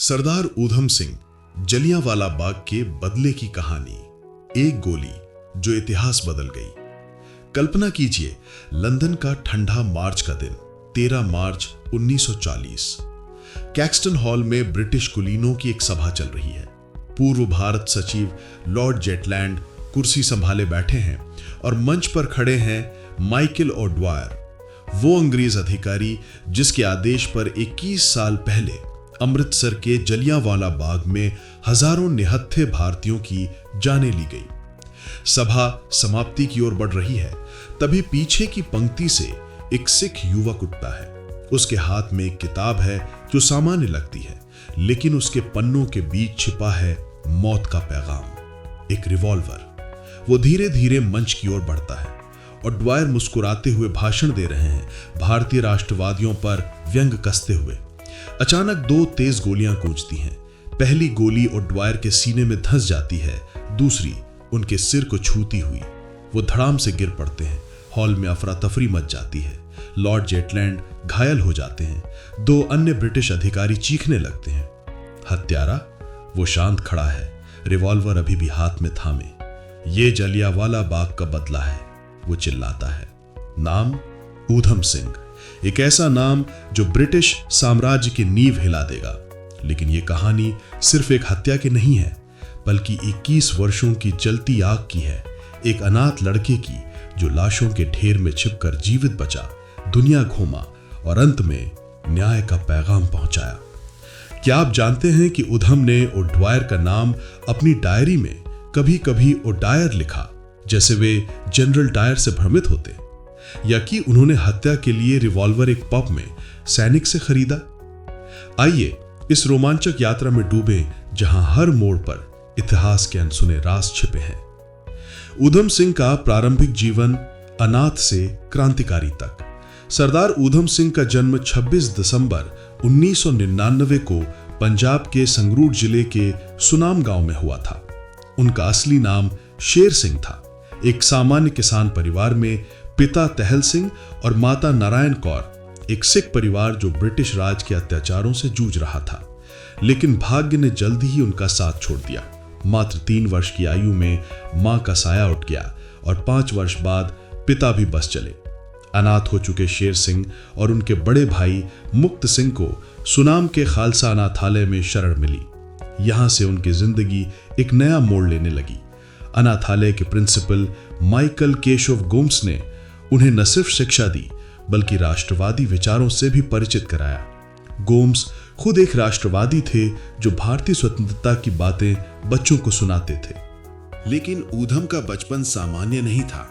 सरदार ऊधम सिंह, जलियांवाला बाग के बदले की कहानी। एक गोली जो इतिहास बदल गई। कल्पना कीजिए, लंदन का ठंडा मार्च का दिन, 13 मार्च 1940। कैक्सटन हॉल में ब्रिटिश कुलीनों की एक सभा चल रही है। पूर्व भारत सचिव लॉर्ड जेटलैंड कुर्सी संभाले बैठे हैं और मंच पर खड़े हैं माइकल ओ'ड्वायर, वो अंग्रेज अधिकारी जिसके आदेश पर 21 साल पहले अमृतसर के जलियांवाला बाग में हजारों निहत्थे भारतीयों की जानें ली गई। सभा समाप्ति की ओर बढ़ रही है, तभी पीछे की पंक्ति से एक सिख युवक उठता है। उसके हाथ में एक किताब है जो सामान्य लगती है, लेकिन उसके पन्नों के बीच छिपा है मौत का पैगाम, एक रिवॉल्वर। वो धीरे धीरे मंच की ओर बढ़ता है और ड्वायर मुस्कुराते हुए भाषण दे रहे हैं, भारतीय राष्ट्रवादियों पर व्यंग कसते हुए। अचानक 2 तेज गोलियां गूंजती हैं। पहली गोली ओ'ड्वायर के सीने में धंस जाती है, दूसरी उनके सिर को छूती हुई वो धड़ाम से गिर पड़ते हैं। हॉल में अफरा तफरी मच जाती है। लॉर्ड जेटलैंड घायल हो जाते हैं। 2 अन्य ब्रिटिश अधिकारी चीखने लगते हैं। हत्यारा वो शांत खड़ा है, रिवॉल्वर अभी भी हाथ में थामे। ये जलियांवाला बाग का बदला है, वो चिल्लाता है। नाम ऊधम सिंह, एक ऐसा नाम जो ब्रिटिश साम्राज्य की नींव हिला देगा। लेकिन यह कहानी सिर्फ एक हत्या की नहीं है, बल्कि 21 वर्षों की जलती आग की है। एक अनाथ लड़के की जो लाशों के ढेर में छिपकर जीवित बचा, दुनिया घूमा और अंत में न्याय का पैगाम पहुंचाया। क्या आप जानते हैं कि ऊधम ने ओ'ड्वायर का नाम अपनी डायरी में कभी कभी ओ'डायर लिखा, जैसे वे जनरल डायर से भ्रमित होते, या कि उन्होंने हत्या के लिए रिवॉल्वर एक पब में सैनिक से खरीदा। आइए इस रोमांचक यात्रा में डूबे जहां हर मोड़ पर इतिहास के अनसुने राज छिपे हैं। ऊधम सिंह का प्रारंभिक जीवन अनाथ से क्रांतिकारी तक। सरदार ऊधम सिंह का जन्म 26 दिसंबर 1999 को पंजाब के संगरूर जिले के सुनाम गांव में हुआ था। उनका असली नाम शेर सिंह था। एक सामान्य किसान परिवार में पिता तहल सिंह और माता नारायण कौर, एक सिख परिवार जो ब्रिटिश राज के अत्याचारों से जूझ रहा था। लेकिन भाग्य ने जल्दी ही उनका साथ छोड़ दिया। मात्र 3 वर्ष की आयु में मां का साया उठ गया और 5 वर्ष बाद पिता भी बस चले। अनाथ हो चुके शेर सिंह और उनके बड़े भाई मुक्त सिंह को सुनाम के खालसा अनाथालय में शरण मिली। यहां से उनकी जिंदगी एक नया मोड़ लेने लगी। अनाथालय के प्रिंसिपल माइकल केशव गोम्स ने उन्हें न सिर्फ शिक्षा दी, बल्कि राष्ट्रवादी विचारों से भी परिचित कराया। गोम्स खुद एक राष्ट्रवादी थे जो भारतीय स्वतंत्रता की बातें बच्चों को सुनाते थे। लेकिन ऊधम का बचपन सामान्य नहीं था।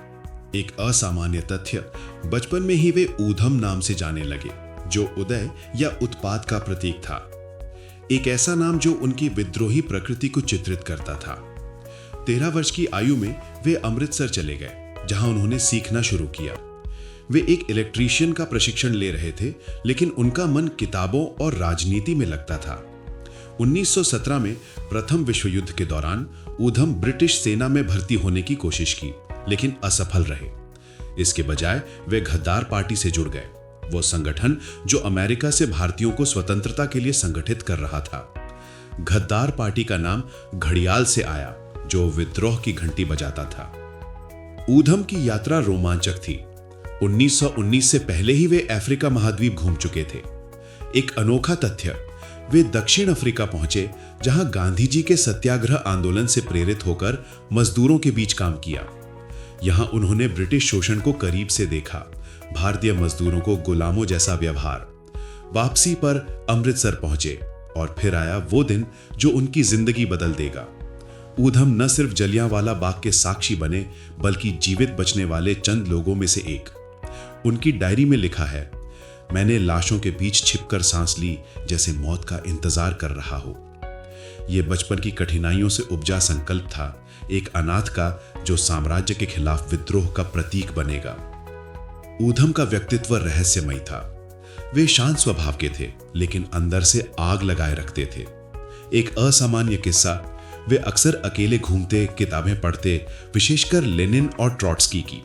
एक असामान्य तथ्य, बचपन में ही वे ऊधम नाम से जाने लगे, जो उदय या उत्पात का प्रतीक था। एक ऐसा नाम जो उनकी विद्रोही प्रकृति को चित्रित करता था। 13 वर्ष की आयु में वे अमृतसर चले गए, जहां उन्होंने सीखना शुरू किया। वे एक इलेक्ट्रीशियन का प्रशिक्षण ले रहे थे, लेकिन उनका मन किताबों और राजनीति में लगता था। 1917 में प्रथम विश्व युद्ध के दौरान ऊधम ब्रिटिश सेना में भर्ती होने की कोशिश की, लेकिन असफल रहे। इसके बजाय वे गद्दार पार्टी से जुड़ गए, वो संगठन जो अमेरिका से भारतीयों को स्वतंत्रता के लिए संगठित कर रहा था। गद्दार पार्टी का नाम घड़ियाल से आया, जो विद्रोह की घंटी बजाता था। ऊधम की यात्रा रोमांचक थी। 1919 से पहले ही वे अफ्रीका महाद्वीप घूम चुके थे। एक अनोखा तथ्य, वे दक्षिण अफ्रीका पहुंचे, जहां गांधी जी के सत्याग्रह आंदोलन से प्रेरित होकर मजदूरों के बीच काम किया। यहां उन्होंने ब्रिटिश शोषण को करीब से देखा, भारतीय मजदूरों को गुलामों जैसा व्यवहार। वापसी पर अमृतसर पहुंचे और फिर आया वो दिन जो उनकी जिंदगी बदल देगा। ऊधम न सिर्फ जलियांवाला बाग के साक्षी बने, बल्कि जीवित बचने वाले चंद लोगों में से एक। उनकी डायरी में लिखा है, मैंने लाशों के बीच छिपकर सांस ली, जैसे मौत का इंतजार कर रहा हो। यह बचपन की कठिनाइयों से उपजा संकल्प था, एक अनाथ का जो साम्राज्य के खिलाफ विद्रोह का प्रतीक बनेगा। ऊधम का व्यक्तित्व रहस्यमय था। वे शांत स्वभाव के थे, लेकिन अंदर से आग लगाए रखते थे। एक असामान्य किस्सा, वे अक्सर अकेले घूमते, किताबें पढ़ते, विशेषकर लेनिन और ट्रॉट्स्की की।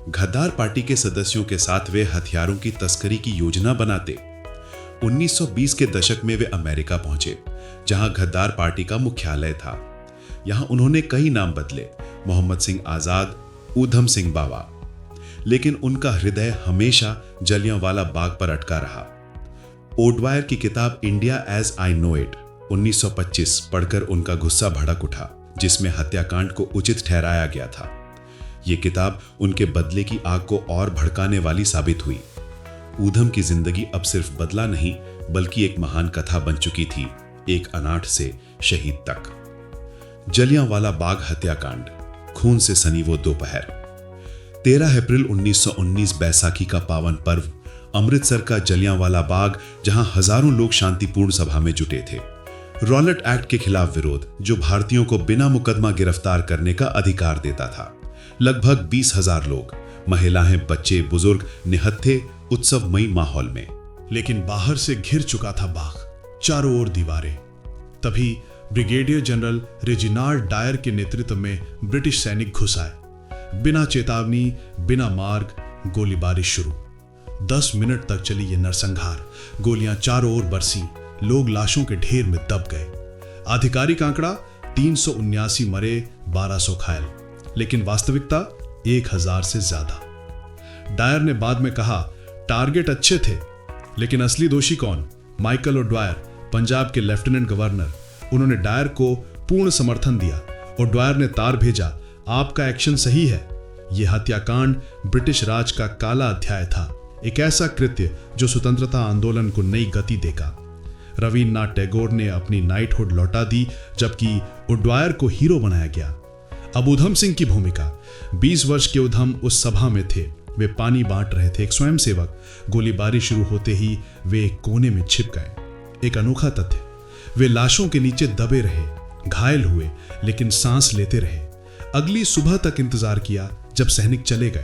गद्दार पार्टी के सदस्यों के साथ वे हथियारों की तस्करी की योजना बनाते। 1920 के दशक में वे अमेरिका पहुंचे, जहां गद्दार पार्टी का मुख्यालय था। यहां उन्होंने कई नाम बदले, मोहम्मद सिंह आजाद, ऊधम सिंह बावा, लेकिन उनका हृदय हमेशा जलियांवाला बाग पर अटका रहा। ओडवायर की किताब India as I know it 1925 पढ़कर उनका गुस्सा भड़क उठा, जिसमें हत्याकांड को उचित ठहराया गया था। यह किताब उनके बदले की आग को और भड़काने वाली साबित हुई। ऊधम की जिंदगी अब सिर्फ बदला नहीं, बल्कि एक महान कथा बन चुकी थी, एक अनाथ से शहीद तक। जलियांवाला बाग हत्याकांड, खून से सनी वो दोपहर। 13 अप्रैल 1919 बैसाखी का पावन पर्व, अमृतसर का जलियांवाला बाग, जहां हजारों लोग शांतिपूर्ण सभा में जुटे थे। रॉलेट एक्ट के खिलाफ विरोध, जो भारतीयों को बिना मुकदमा गिरफ्तार करने का अधिकार देता था। लगभग 20,000 लोग, महिलाएं, बच्चे, बुजुर्ग निहत्थे उत्सवमयी माहौल में। लेकिन बाहर से घिर चुका था बाग, चारों ओर दीवारें। तभी ब्रिगेडियर जनरल रेजिनाल्ड डायर के नेतृत्व में ब्रिटिश सैनिक घुस आए। बिना चेतावनी, बिना मार्ग, गोलीबारी शुरू। 10 मिनट तक चली ये नरसंहार। गोलियां चारों ओर बरसी, लोग लाशों के ढेर में दब गए। आधिकारिक आंकड़ा 379 मरे, 1200 घायल, लेकिन वास्तविकता 1000 से ज्यादा। डायर ने बाद में कहा, टारगेट अच्छे थे, लेकिन असली दोषी कौन? माइकल ओडवायर, पंजाब के लेफ्टिनेंट गवर्नर। उन्होंने डायर को पूर्ण समर्थन दिया। ओडवायर ने तार भेजा, आपका एक्शन सही है। यह हत्याकांड ब्रिटिश राज का काला अध्याय था, एक ऐसा कृत्य जो स्वतंत्रता आंदोलन को नई गति देगा। रवीन्द्रनाथ टैगोर ने अपनी नाइटहुड लौटा दी, जबकि ओडवायर को हीरो बनाया गया। अब ऊधम सिंह की भूमिका। 20 वर्ष के ऊधम उस सभा में थे। वे पानी बांट रहे थे, एक स्वयंसेवक। गोलीबारी शुरू होते ही वे एक कोने में छिप गए। एक अनोखा तथ्य, वे लाशों के नीचे दबे रहे, घायल हुए, लेकिन सांस लेते रहे। अगली सुबह तक इंतजार किया, जब सैनिक चले गए।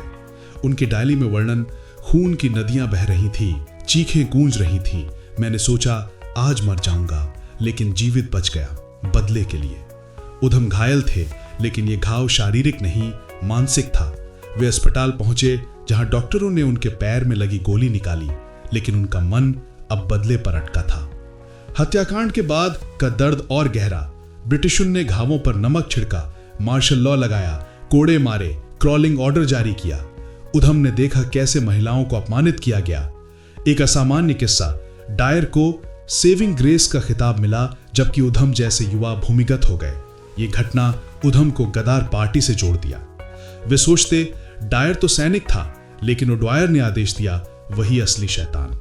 उनकी डायरी में वर्णन, खून की नदियां बह रही थी, चीखें गूंज रही थी। मैंने सोचा आज मर जाऊंगा, लेकिन जीवित बच गया, बदले के लिए। ऊधम घायल थे, लेकिन यह घाव शारीरिक नहीं, मानसिक था। वे अस्पताल पहुंचे, जहां डॉक्टरों ने उनके पैर में लगी गोली निकाली, लेकिन उनका मन अब बदले पर अटका था। हत्याकांड के बाद का दर्द और गहरा। ब्रिटिशों ने घावों पर नमक छिड़का, मार्शल लॉ लगाया, कोड़े मारे, क्रॉलिंग ऑर्डर जारी किया। ऊधम ने देखा कैसे महिलाओं को अपमानित किया गया। एक असामान्य किस्सा, डायर को सेविंग ग्रेस का खिताब मिला, जबकि ऊधम जैसे युवा भूमिगत हो गए। ये घटना ऊधम को गद्दार पार्टी से जोड़ दिया। वे सोचते डायर तो सैनिक था, लेकिन ओडवायर ने आदेश दिया, वही असली शैतान।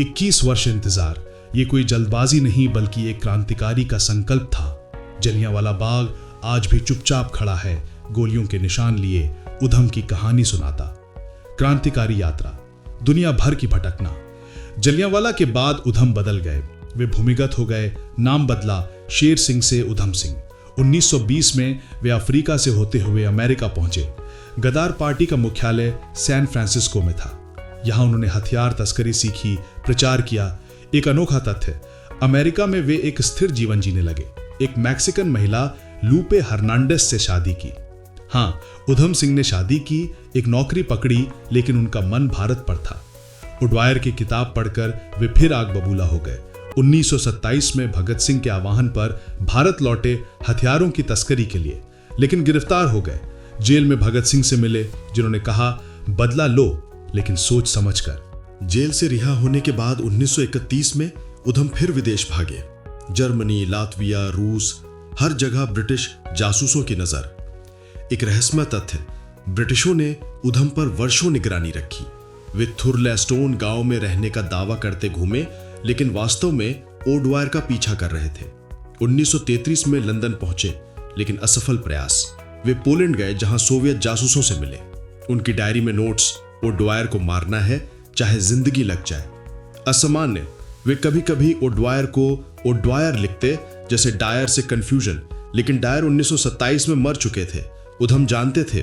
21 वर्ष इंतजार, ये कोई जल्दबाजी नहीं, बल्कि एक क्रांतिकारी का संकल्प था। जलियांवाला बाग आज भी चुपचाप खड़ा है, गोलियों के निशान लिए, ऊधम की कहानी सुनाता। क्रांतिकारी यात्रा, दुनिया भर की भटकना। जलियांवाला के बाद ऊधम बदल गए। वे भूमिगत हो गए, नाम बदला, शेर सिंह से ऊधम सिंह। 1920 में वे अफ्रीका से होते हुए अमेरिका पहुंचे। गद्दार पार्टी का मुख्यालय सैन फ्रांसिस्को में था। यहां उन्होंने हथियार तस्करी सीखी, प्रचार किया। एक अनोखा तथ्य, अमेरिका में वे एक स्थिर जीवन जीने लगे। एक मैक्सिकन महिला लूपे हर्नांडेस से शादी की। हां, ऊधम सिंह ने शादी की, एक नौकरी पकड़ी, लेकिन उनका मन भारत पर था। ओडवायर की किताब पढ़कर वे फिर आग बबूला हो गए। 1927 में भगत सिंह के आह्वान पर भारत लौटे हथियारों की तस्करी के लिए, लेकिन गिरफ्तार हो गए। जेल में भगत सिंह से मिले, जिन्होंने कहा, बदला लो, लेकिन सोच समझकर। जेल से रिहा होने के बाद 1931 में ऊधम फिर विदेश भागे। जर्मनी, लातविया, रूस, हर जगह ब्रिटिश जासूसों की नजर। एक रहस्यमय तथ्य, ब्रिटिशों ने ऊधम पर वर्षों निगरानी रखी। वे थुरलैस्टोन गांव में रहने का दावा करते घूमे, लेकिन वास्तव में ओडवायर का पीछा कर रहे थे। 1933 में लंदन पहुंचे, लेकिन असफल प्रयास। वे पोलैंड गए, जहां सोवियत जासूसों से मिले। उनकी डायरी में नोट्स, ओडवायर को मारना है, चाहे जिंदगी लग जाए। असामान्य, वे कभी कभी ओडवायर को ओडवायर लिखते, जैसे डायर से कंफ्यूजन, लेकिन डायर 1927 में मर चुके थे। ऊधम जानते थे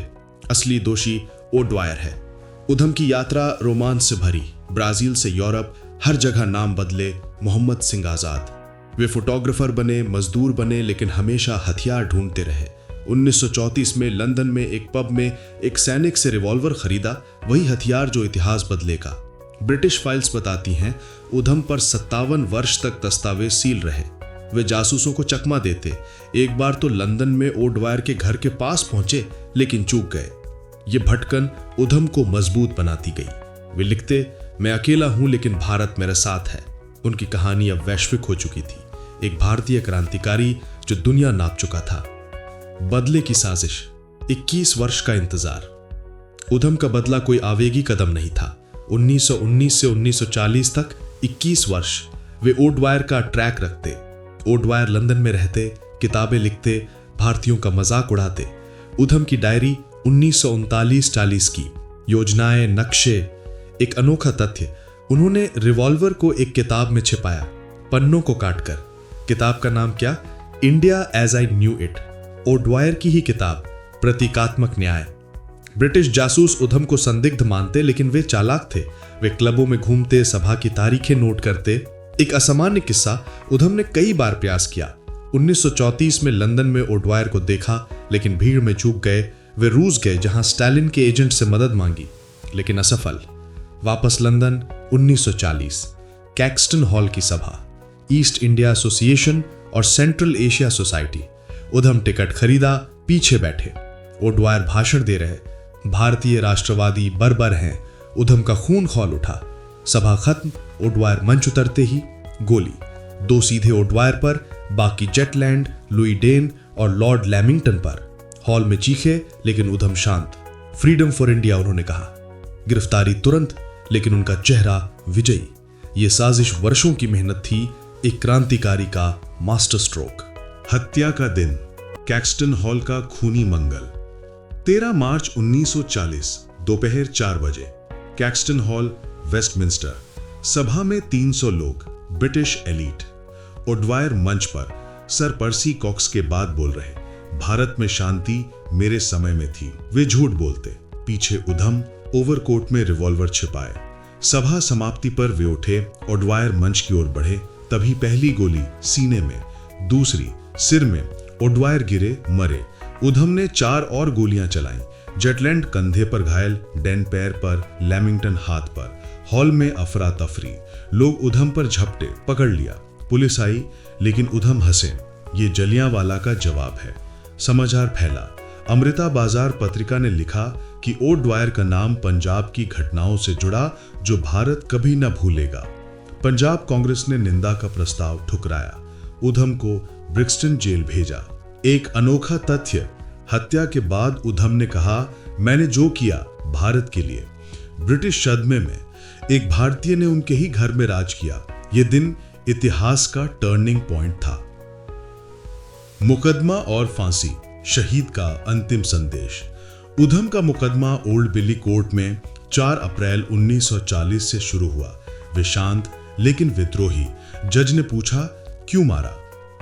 असली दोषी ओडवायर है। ऊधम की यात्रा रोमांच से भरी, ब्राजील से यूरोप, हर जगह नाम बदले, मोहम्मद सिंह आजाद। वे फोटोग्राफर बने, मजदूर बने, लेकिन हमेशा हथियार ढूंढते रहे। 1934 में लंदन में एक पब में एक सैनिक से रिवॉल्वर खरीदा, वही हथियार जो इतिहास बदलेगा। ब्रिटिश फाइल्स बताती हैं उधम पर 57 वर्ष तक दस्तावेज सील रहे। वे जासूसों को चकमा देते। एक बार तो लंदन में ओडवायर के घर के पास पहुंचे लेकिन चूक गए। ये भटकन उधम को मजबूत बनाती गई। वे लिखते, मैं अकेला हूं लेकिन भारत मेरे साथ है। उनकी कहानी अब वैश्विक हो चुकी थी। एक भारतीय क्रांतिकारी जो दुनिया नाप चुका था। बदले की साजिश, 21 वर्ष का इंतजार। उधम का बदला कोई आवेगी कदम नहीं था। 1919 से 1940 तक 21 वर्ष वे ओडवायर का ट्रैक रखते। ओडवायर लंदन में रहते, किताबें लिखते, भारतीयों का मजाक उड़ाते। उधम की डायरी 1939-40 की, योजनाएं, नक्शे। एक अनोखा तथ्य, उन्होंने रिवॉल्वर को एक किताब में छिपाया, पन्नों को काटकर। किताब का नाम क्या? India as I knew it. O'Dwyer की ही किताब, प्रतीकात्मक न्याय। ब्रिटिश जासूस उधम को संदिग्ध मानते लेकिन वे चालाक थे। वे क्लबों में घूमते, सभा की तारीखें नोट करते। एक असामान्य किस्सा, उधम ने कई बार प्रयास किया। 1934 में लंदन में ओडवायर को देखा लेकिन भीड़ में चूक गए। वे रूस गए जहां स्टालिन के एजेंट से मदद मांगी लेकिन असफल। वापस लंदन 1940, कैक्सटन हॉल की सभा, ईस्ट इंडिया एसोसिएशन और सेंट्रल एशिया सोसाइटी। उधम टिकट खरीदा, पीछे बैठे। ओडवायर भाषण दे रहे, भारतीय राष्ट्रवादी बर्बर हैं। उधम का खून खौल उठा। सभा खत्म, ओडवायर मंच उतरते ही गोली। 2 सीधे ओडवायर पर, बाकी जेटलैंड, लुई डेन और लॉर्ड लैमिंगटन पर। हॉल में चीखे लेकिन उधम शांत। फ्रीडम फॉर इंडिया उन्होंने कहा। गिरफ्तारी तुरंत, लेकिन उनका चेहरा विजयी। ये साजिश वर्षों की मेहनत थी, एक क्रांतिकारी का मास्टर स्ट्रोक। हत्या का दिन, कैक्सटन हॉल का खूनी मंगल। 13 मार्च 1940 दोपहर 4 बजे, कैक्सटन हॉल, वेस्टमिंस्टर। सभा में 300 लोग, ब्रिटिश एलीट। ओडवायर मंच पर सर पर्सी कॉक्स के बाद बोल रहे, भारत में शांति मेरे समय में थी। वे झूठ बोलते। पीछे उधम, ओवरकोट में रिवॉल्वर छिपाए। सभा समाप्ति पर वे उठे। ओडवायर मंच की ओर बढ़े, तभी पहली गोली सीने में, दूसरी सिर में। ओडवायर गिरे, मरे। उधम ने 4 और गोलियां चलाईं। जेटलैंड कंधे पर घायल, डेन पैर पर, लैमिंगटन हाथ पर। हॉल में अफरा तफरी। लोग उधम पर झपटे, पकड़ लिया। पुलिस आई लेकिन उधम हंसे। ये जलियांवाला का जवाब है। समाचार फैला। अमृता बाजार पत्रिका ने लिखा कि ओडवायर का नाम पंजाब की घटनाओं से जुड़ा जो भारत कभी न भूलेगा। पंजाब कांग्रेस ने निंदा का प्रस्ताव ठुकराया। उधम को ब्रिक्सटन जेल भेजा। एक अनोखा तथ्य, हत्या के बाद उधम ने कहा, मैंने जो किया भारत के लिए। ब्रिटिश सदमे में एक भारतीय ने उनके ही घर में राज किया। यह दिन इतिहास का टर्निंग पॉइंट था। मुकदमा और फांसी, शहीद का अंतिम संदेश। उधम का मुकदमा ओल्ड बिली कोर्ट में 4 अप्रैल 1940 से शुरू हुआ। वे शांत लेकिन विद्रोही। जज ने पूछा, क्यों मारा?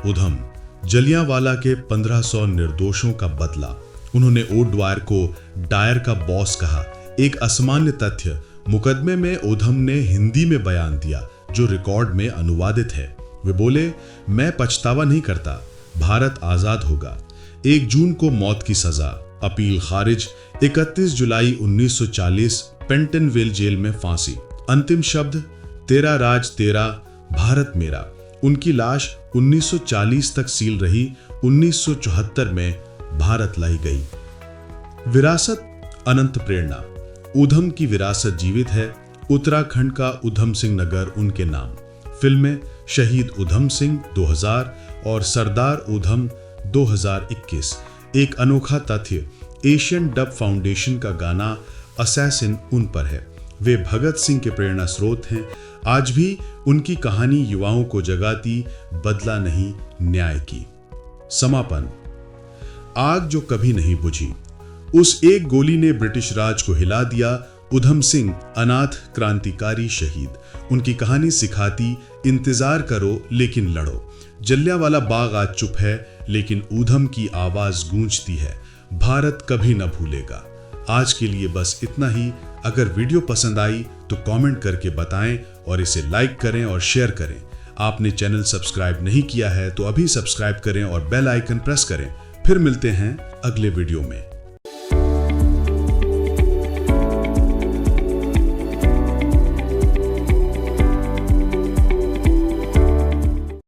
उधम, जलियांवाला के 1500 निर्दोषों का बदला। उन्होंने ओडवायर को डायर का बॉस कहा। एक असामान्य तथ्य, मुकदमे में उधम ने हिंदी में बयान दिया जो रिकॉर्ड में अनुवादित है। वे बोले, मैं पछतावा नहीं करता, भारत आजाद होगा। 1 जून को मौत की सजा, अपील खारिज। 31 जुलाई 1940 पेंटनविल जेल में फांसी। अंतिम शब्द, तेरा राज तेरा, भारत मेरा। उनकी लाश 1940 तक सील रही। 1974 में भारत लाई गई। विरासत, अनंत प्रेरणा। उधम की विरासत जीवित है। उत्तराखंड का उधम सिंह नगर उनके नाम। फिल्में, शहीद उधम सिंह 2000 और सरदार उधम 2021। एक अनोखा तथ्य, एशियन डब फाउंडेशन का गाना असैसिन उन पर है। वे भगत सिंह के प्रेरणा स्रोत हैं। आज भी उनकी कहानी युवाओं को जगाती, बदला नहीं न्याय की। समापन, आग जो कभी नहीं बुझी। उस एक गोली ने ब्रिटिश राज को हिला दिया। उधम सिंह, अनाथ क्रांतिकारी शहीद। उनकी कहानी सिखाती, इंतजार करो लेकिन लड़ो। जलियांवाला बाग आज चुप है लेकिन उधम की आवाज गूंजती है। भारत कभी न भूलेगा। आज के लिए बस इतना ही। अगर वीडियो पसंद आई तो कमेंट करके बताएं और इसे लाइक करें और शेयर करें। आपने चैनल सब्सक्राइब नहीं किया है तो अभी सब्सक्राइब करें और बेल आइकन प्रेस करें। फिर मिलते हैं अगले वीडियो में।